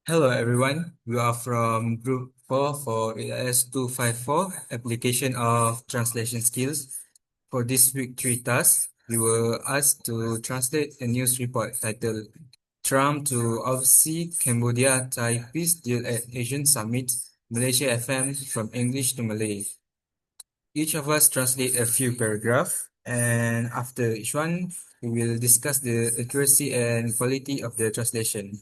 Hello everyone, we are from Group 4 for AIS 254 Application of Translation Skills. For this week 3 task, we were asked to translate a news report titled Trump to oversee Cambodia Thai Peace Deal at Asian Summit, Malaysia FM from English to Malay. Each of us translate a few paragraphs, and after each one, we will discuss the accuracy and quality of the translation.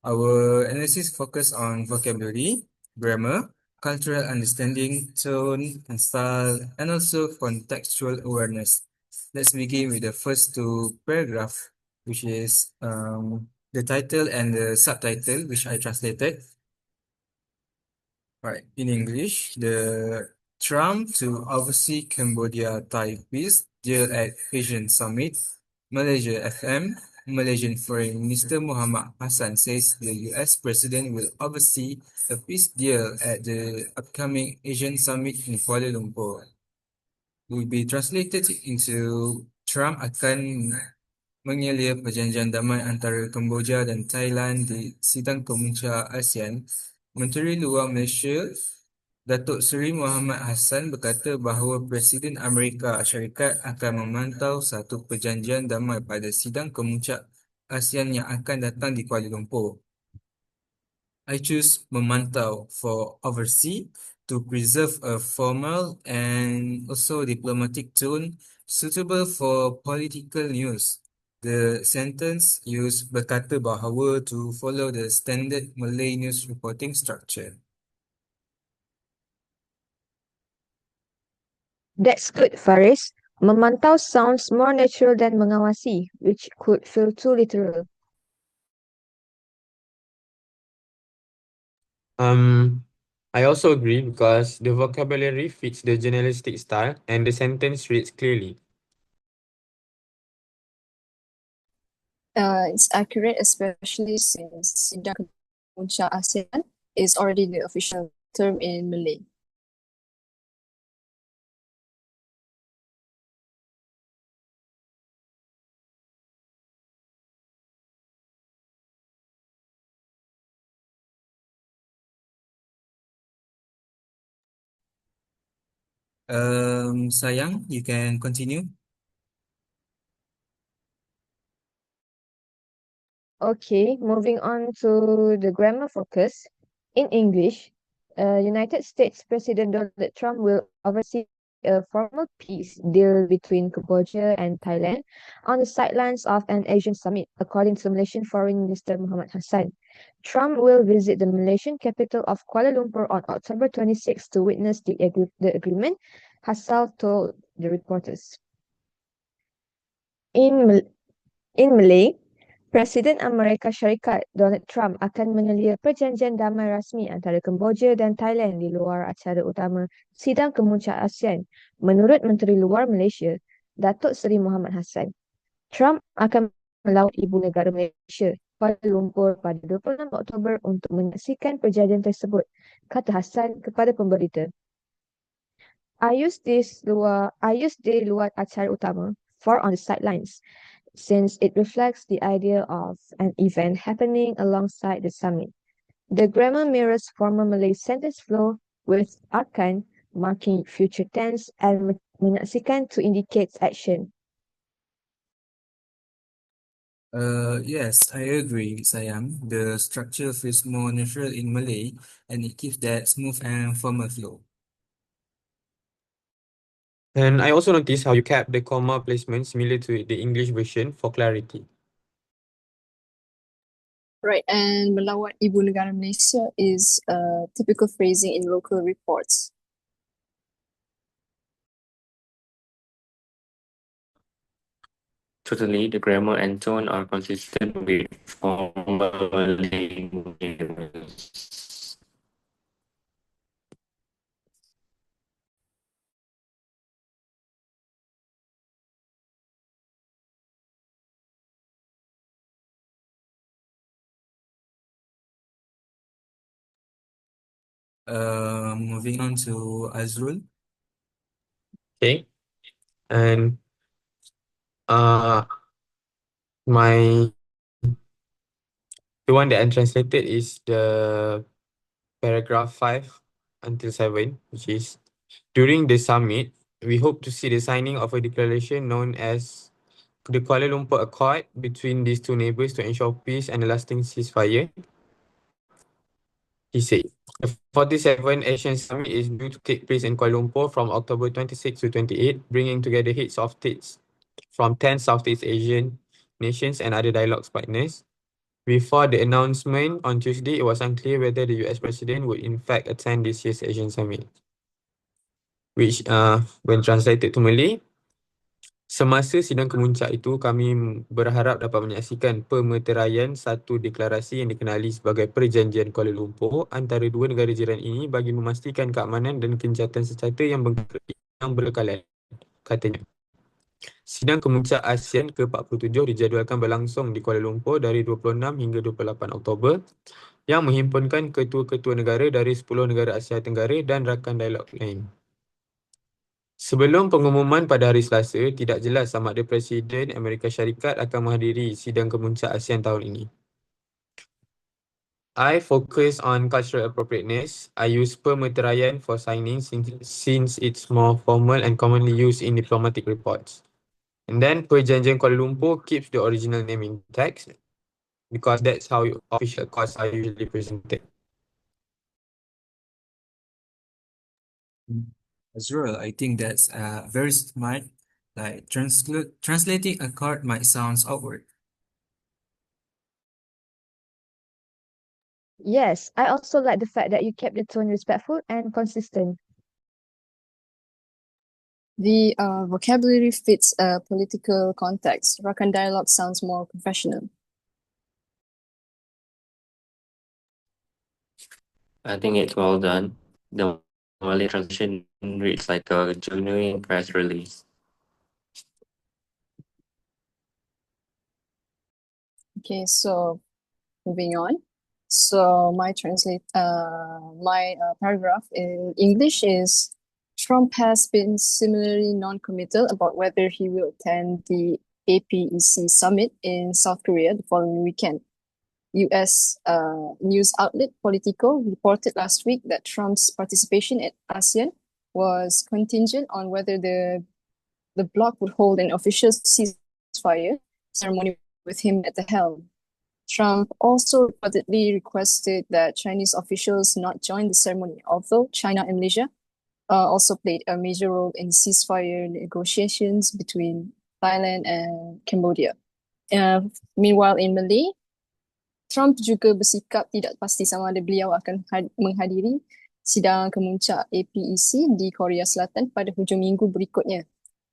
Our analysis focus on vocabulary, grammar, cultural understanding, tone and style, and also contextual awareness. Let's begin with the first two paragraphs, which is the title and the subtitle, which I translated. Right, in English, the Trump to oversee Cambodia Thai peace deal at Asian Summit, Malaysia FM. Malaysian Foreign Minister Muhammad Hassan says the US President will oversee a peace deal at the upcoming Asian Summit in Kuala Lumpur. Will be translated into Trump akan mengalir perjanjian damai antara Kemboja dan Thailand di Sidang Kemuncak ASEAN. Menteri Luar Malaysia Datuk Seri Muhammad Hassan berkata bahawa Presiden Amerika Syarikat akan memantau satu perjanjian damai pada Sidang Kemuncak ASEAN yang akan datang di Kuala Lumpur. I choose memantau for oversee to preserve a formal and also diplomatic tone suitable for political news. The sentence used berkata bahawa to follow the standard Malay news reporting structure. That's good, Faris. Memantau sounds more natural than mengawasi, which could feel too literal. I also agree because the vocabulary fits the journalistic style and the sentence reads clearly. It's accurate, especially since Sidang Kemuncak ASEAN is already the official term in Malay. Sayang, you can continue. Okay, moving on to the grammar focus. In English, United States President Donald Trump will oversee a formal peace deal between Cambodia and Thailand on the sidelines of an Asian summit, according to Malaysian Foreign Minister Muhammad Hassan. Trump will visit the Malaysian capital of Kuala Lumpur on October 26 to witness the agreement, Hassan told the reporters. In Malay, Presiden Amerika Syarikat Donald Trump akan mengelia perjanjian damai rasmi antara Kemboja dan Thailand di luar acara utama Sidang Kemuncak ASEAN, menurut Menteri Luar Malaysia, Datuk Seri Muhammad Hassan. Trump akan melawat ibu negara Malaysia, Kuala Lumpur pada 26 Oktober untuk menyaksikan perjanjian tersebut, kata Hassan kepada pemberita. I use di luar acara utama, for on the sidelines, since it reflects the idea of an event happening alongside the summit. The grammar mirrors former Malay sentence flow with akan marking future tense and menyaksikan to indicate action. Yes, I agree, Sayang. The structure feels more natural in Malay and it gives that smooth and formal flow. And I also noticed how you kept the comma placement similar to the English version for clarity. Right, and melawat Ibu Negara Malaysia is typical phrasing in local reports. Totally, the grammar and tone are consistent with formal language. Moving on to Azrul. Okay. And my The one that I translated is the paragraph 5 until 7, which is during the summit, we hope to see the signing of a declaration known as the Kuala Lumpur Accord between these two neighbors to ensure peace and a lasting ceasefire. He said, the 47th Asian Summit is due to take place in Kuala Lumpur from October 26 to 28, bringing together heads of states from 10 Southeast Asian nations and other dialogues partners. Before the announcement on Tuesday, it was unclear whether the US President would in fact attend this year's Asian Summit, which when translated to Malay, semasa sidang kemuncak itu, kami berharap dapat menyaksikan pemeteraian satu deklarasi yang dikenali sebagai Perjanjian Kuala Lumpur antara dua negara jiran ini bagi memastikan keamanan dan kencatan secara yang berkekalan, katanya. Sidang kemuncak ASEAN ke-47 dijadualkan berlangsung di Kuala Lumpur dari 26 hingga 28 Oktober yang menghimpunkan ketua-ketua negara dari 10 negara Asia Tenggara dan rakan dialog lain. Sebelum pengumuman pada hari Selasa, tidak jelas sama ada Presiden Amerika Syarikat akan menghadiri sidang kemuncak ASEAN tahun ini. I focus on cultural appropriateness. I use pemeteraian for signing since it's more formal and commonly used in diplomatic reports. And then Perjanjian Kuala Lumpur keeps the original name intact because that's how official accords are usually presented. Azrul, I think that's very smart. Like translating a card might sound awkward. Yes, I also like the fact that you kept the tone respectful and consistent. The vocabulary fits a political context. Rakan dialogue sounds more professional. I think it's well done. The Malay translation reads like a genuine press release. Okay, so moving on. So my paragraph in English is: Trump has been similarly non-committal about whether he will attend the APEC summit in South Korea the following weekend. US news outlet Politico reported last week that Trump's participation at ASEAN was contingent on whether the bloc would hold an official ceasefire ceremony with him at the helm. Trump also reportedly requested that Chinese officials not join the ceremony, although China and Malaysia also played a major role in ceasefire negotiations between Thailand and Cambodia. Meanwhile, in Malay, Trump juga bersikap tidak pasti sama ada beliau akan menghadiri sidang kemuncak APEC di Korea Selatan pada hujung minggu berikutnya.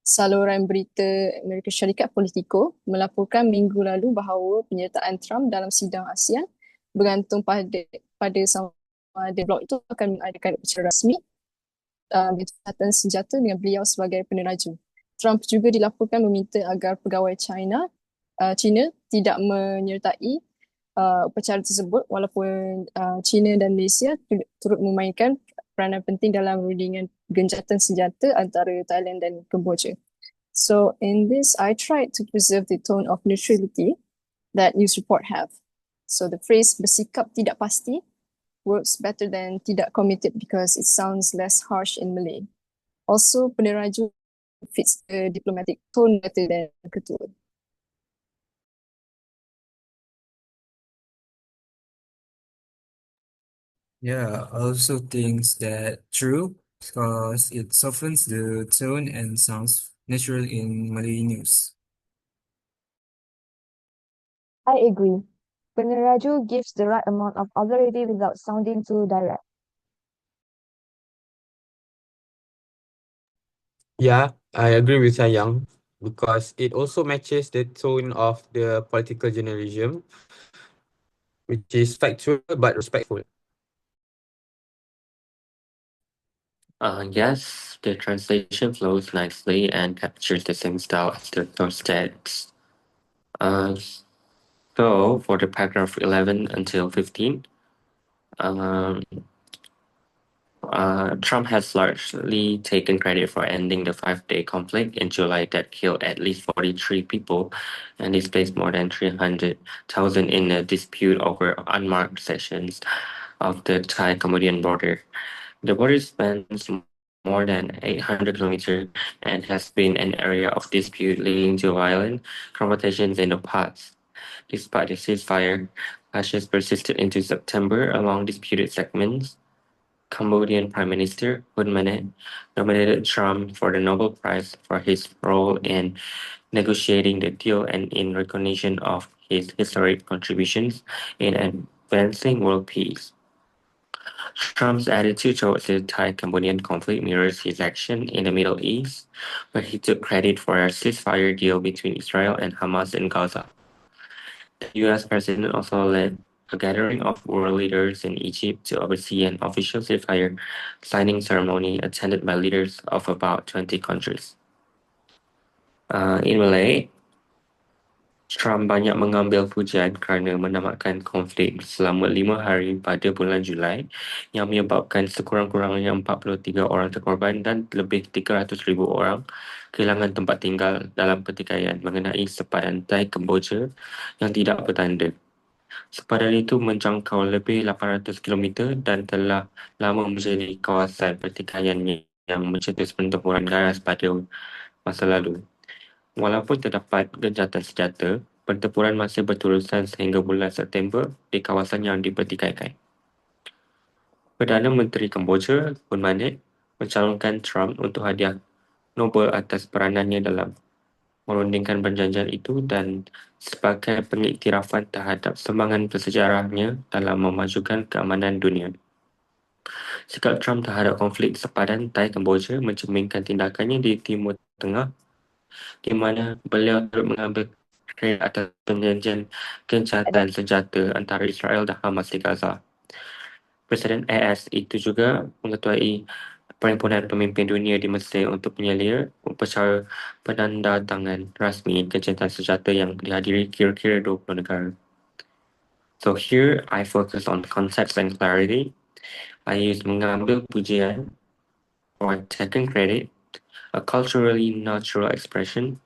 Saluran berita Amerika Syarikat Politico melaporkan minggu lalu bahawa penyertaan Trump dalam sidang ASEAN bergantung pada sama ada blok itu akan mengadakan upacara rasmi gencatan senjata dengan beliau sebagai peneraju. Trump juga dilaporkan meminta agar pegawai China tidak menyertai upacara tersebut walaupun China dan Malaysia turut memainkan peranan penting dalam rundingan gencatan senjata antara Thailand dan Cambodia. So in this, I tried to preserve the tone of neutrality that news report have. So the phrase bersikap tidak pasti works better than tidak committed because it sounds less harsh in Malay. Also, peneraju fits the diplomatic tone better than ketua. Yeah, I also think that true because it softens the tone and sounds natural in Malay news. I agree. Peneraju gives the right amount of authority without sounding too direct. Yeah, I agree with Sayang because it also matches the tone of the political journalism, which is factual but respectful. Yes, the translation flows nicely and captures the same style as the those texts. So for the paragraph 11 until 15, Trump has largely taken credit for ending the 5-day conflict in July that killed at least 43 people and displaced more than 300,000 in a dispute over unmarked sections of the Thai-Cambodian border. The border spans more than 800 kilometers and has been an area of dispute leading to violent confrontations in the past. Despite the ceasefire, clashes persisted into September along disputed segments. Cambodian Prime Minister Hun Manet nominated Trump for the Nobel Prize for his role in negotiating the deal and in recognition of his historic contributions in advancing world peace. Trump's attitude towards the Thai-Cambodian conflict mirrors his action in the Middle East, where he took credit for a ceasefire deal between Israel and Hamas in Gaza. The US president also led a gathering of world leaders in Egypt to oversee an official ceasefire signing ceremony attended by leaders of about 20 countries. In Malay, Trump banyak mengambil pujian kerana menamatkan konflik selama 5 hari pada bulan Julai yang menyebabkan sekurang-kurangnya 43 orang terkorban dan lebih 300,000 orang kehilangan tempat tinggal dalam pertikaian mengenai sepadan Thai-Kemboja yang tidak bertanda. Sepadan itu menjangkau lebih 800 km dan telah lama menjadi kawasan pertikaian yang mencetus pertempuran ganas pada masa lalu. Walaupun terdapat gencatan senjata, pertempuran masih berterusan sehingga bulan September di kawasan yang dipertikaikan. Perdana Menteri Kemboja, Hun Manet, mencalonkan Trump untuk hadiah Nobel atas peranannya dalam merundingkan perjanjian itu dan sebagai pengiktirafan terhadap sumbangan bersejarahnya dalam memajukan keamanan dunia. Sikap Trump terhadap konflik sepadan Thai-Kemboja mencerminkan tindakannya di Timur Tengah di mana beliau turut mengambil kredit atas perjanjian gencatan senjata antara Israel dan Hamas di Gaza. Presiden AS itu juga mengetuai Perhimpunan Pemimpin Dunia di Mesir untuk menyelia upacara penandatangan rasmi gencatan senjata yang dihadiri kira-kira 20 negara. So here I focus on context and clarity. I use mengambil pujian or taking credit, a culturally natural expression.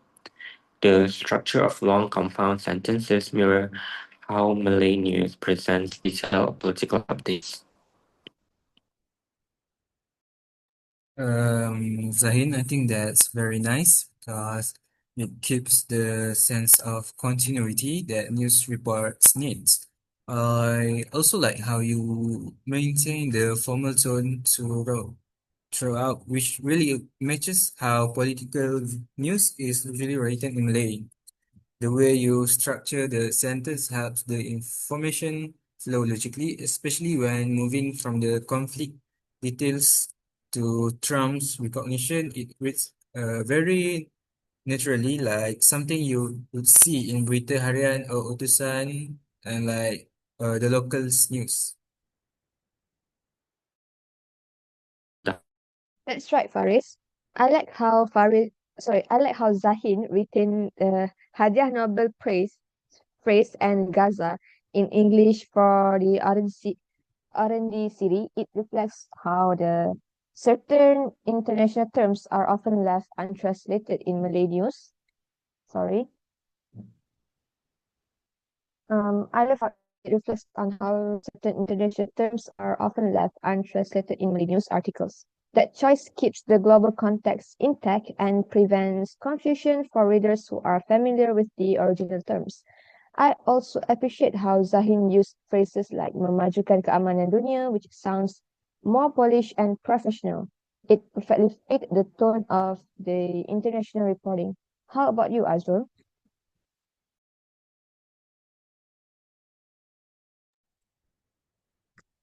The structure of long compound sentences mirror how Malay news presents detailed political updates. Zahin, I think that's very nice because it keeps the sense of continuity that news reports needs. I also like how you maintain the formal tone throughout, which really matches how political news is usually written in Malay. The way you structure the sentence helps the information flow logically, especially when moving from the conflict details to Trump's recognition. It reads very naturally, like something you would see in Berita Harian or Utusan and like the locals news. That's right, Faris. I like how Zahin retained the Hadiah Nobel Prize phrase and Gaza in English for the R&D series. It reflects how the certain international terms are often left untranslated in Malay news. Sorry. I love how it reflects on how certain international terms are often left untranslated in Malay news articles. That choice keeps the global context intact and prevents confusion for readers who are familiar with the original terms. I also appreciate how Zahin used phrases like memajukan keamanan dunia, which sounds more polished and professional. It perfectly fit the tone of the international reporting. How about you, Azrul?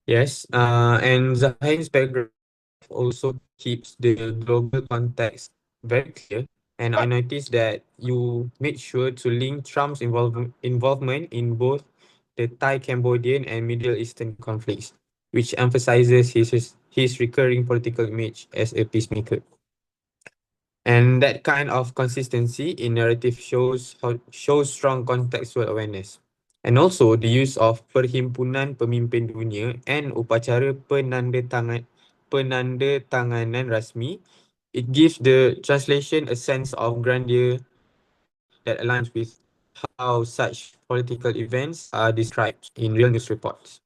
Yes, and Zahin's paragraph also keeps the global context very clear. And I noticed that you made sure to link Trump's involvement in both the Thai-Cambodian and Middle Eastern conflicts, which emphasizes his recurring political image as a peacemaker. And that kind of consistency in narrative shows strong contextual awareness. And also the use of Perhimpunan Pemimpin Dunia and upacara penandatanganan rasmi. It gives the translation a sense of grandeur that aligns with how such political events are described in real news reports.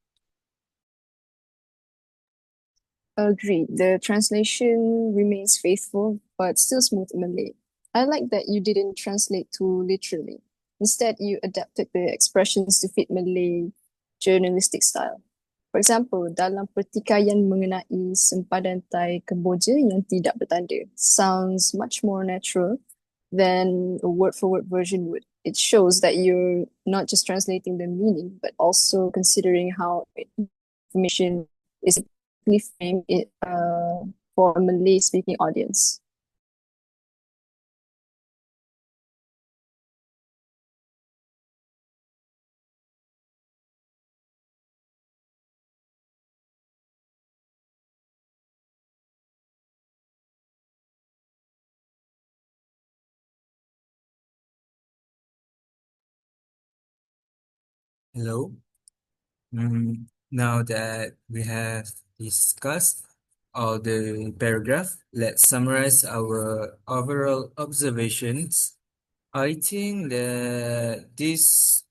Agreed. The translation remains faithful, but still smooth Malay. I like that you didn't translate too literally. Instead, you adapted the expressions to fit Malay journalistic style. For example, dalam pertikaian mengenai sempadan tai kemboja yang tidak bertanda sounds much more natural than a word-for-word version would. It shows that you're not just translating the meaning, but also considering how information is framed for a Malay-speaking audience. Hello. Now that we have discussed all the paragraph, let's summarize our overall observations. I think that this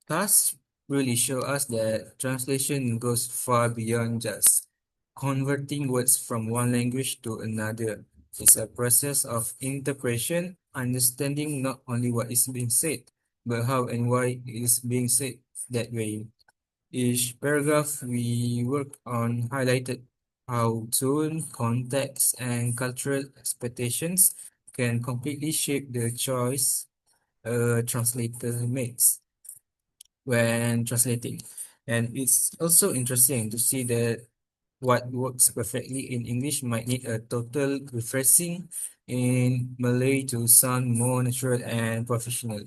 task really show us that translation goes far beyond just converting words from one language to another. It's a process of interpretation, understanding not only what is being said, but how and why it is being said that way. Each paragraph we work on highlighted how tone, context, and cultural expectations can completely shape the choice a translator makes when translating. And it's also interesting to see that what works perfectly in English might need a total rephrasing in Malay to sound more natural and professional.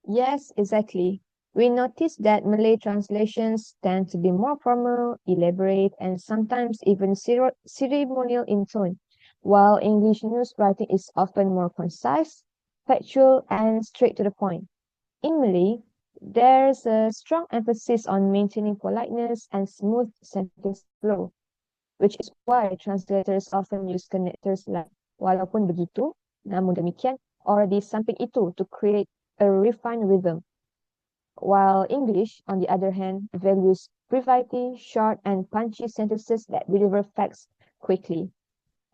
Yes, exactly. We notice that Malay translations tend to be more formal, elaborate, and sometimes even ceremonial in tone, while English news writing is often more concise, factual, and straight to the point. In Malay, there's a strong emphasis on maintaining politeness and smooth sentence flow, which is why translators often use connectors like walaupun begitu, namun demikian, or di samping itu to create a refined rhythm. While English, on the other hand, values brevity, short and punchy sentences that deliver facts quickly.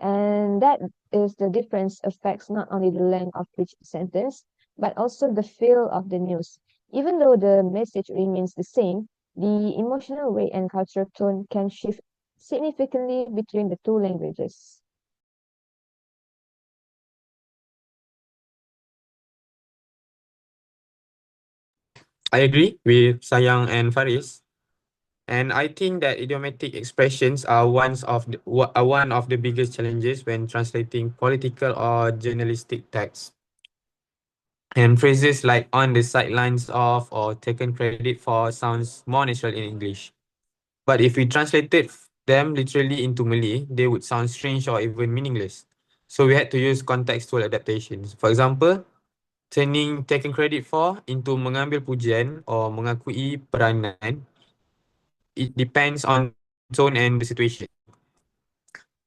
And that is the difference affects not only the length of each sentence, but also the feel of the news. Even though the message remains the same, the emotional weight and cultural tone can shift significantly between the two languages. I agree with Sayang and Faris. And I think that idiomatic expressions are one of the biggest challenges when translating political or journalistic texts. And phrases like on the sidelines of or taken credit for sounds more natural in English. But if we translated them literally into Malay, they would sound strange or even meaningless. So we had to use contextual adaptations. For example, turning taken credit for into mengambil pujian or mengakui peranan. It depends on tone and the situation.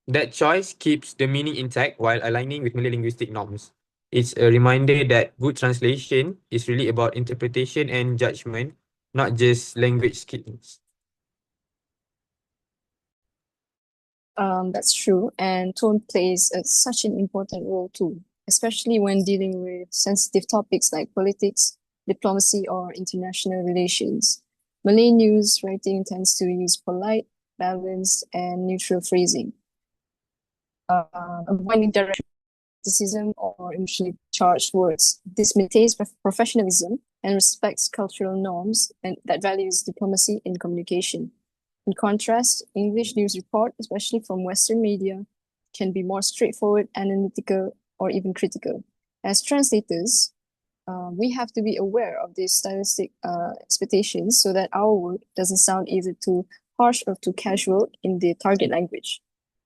That choice keeps the meaning intact while aligning with Malay linguistic norms. It's a reminder that good translation is really about interpretation and judgment, not just language skills. That's true, and tone plays such an important role too, especially when dealing with sensitive topics like politics, diplomacy, or international relations. Malay news writing tends to use polite, balanced, and neutral phrasing, avoiding direct criticism or emotionally charged words. This maintains professionalism and respects cultural norms and that values diplomacy in communication. In contrast, English news report, especially from Western media, can be more straightforward, analytical, or even critical. As translators, we have to be aware of these stylistic expectations so that our work doesn't sound either too harsh or too casual in the target language.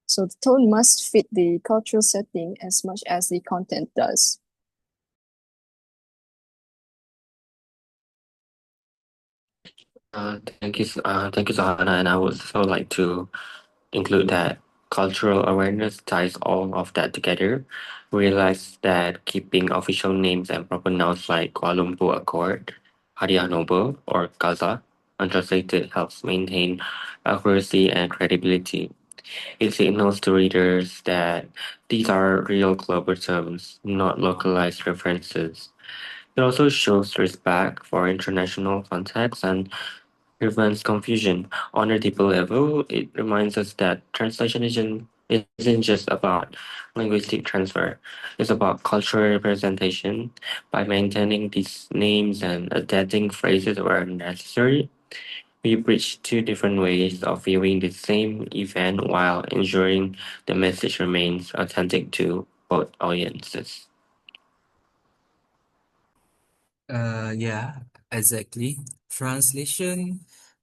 So the tone must fit the cultural setting as much as the content does. Thank you, Sahana, and I would also like to include that cultural awareness ties all of that together. Realize that keeping official names and proper nouns like Kuala Lumpur Accord, Hadiah Noble, or Gaza untranslated helps maintain accuracy and credibility. It signals to readers that these are real global terms, not localized references. It also shows respect for international context and prevents confusion. On a deeper level, it reminds us that translation isn't just about linguistic transfer, it's about cultural representation. By maintaining these names and adapting phrases where necessary, we bridge two different ways of viewing the same event while ensuring the message remains authentic to both audiences. Yeah, exactly. Translation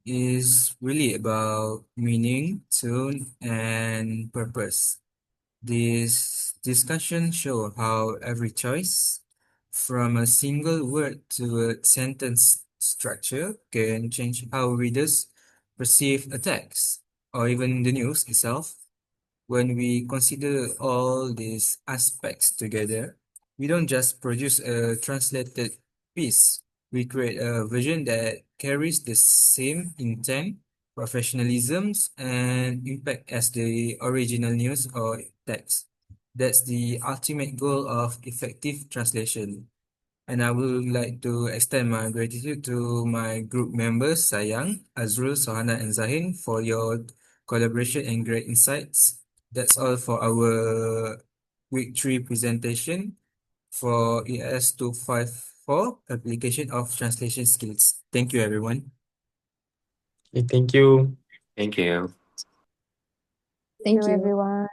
is really about meaning, tone, and purpose. This discussion show how every choice, from a single word to a sentence structure, can change how readers perceive a text or even the news itself. When we consider all these aspects together, we don't just produce a translated piece, we create a version that carries the same intent, professionalism, and impact as the original news or text. That's the ultimate goal of effective translation. And I would like to extend my gratitude to my group members, Sayang, Azrul, Sohana, and Zahin, for your collaboration and great insights. That's all for our week 3 presentation for ES 254 application of translation skills. Thank you, everyone. Okay, thank you. Thank you. Thank you. everyone.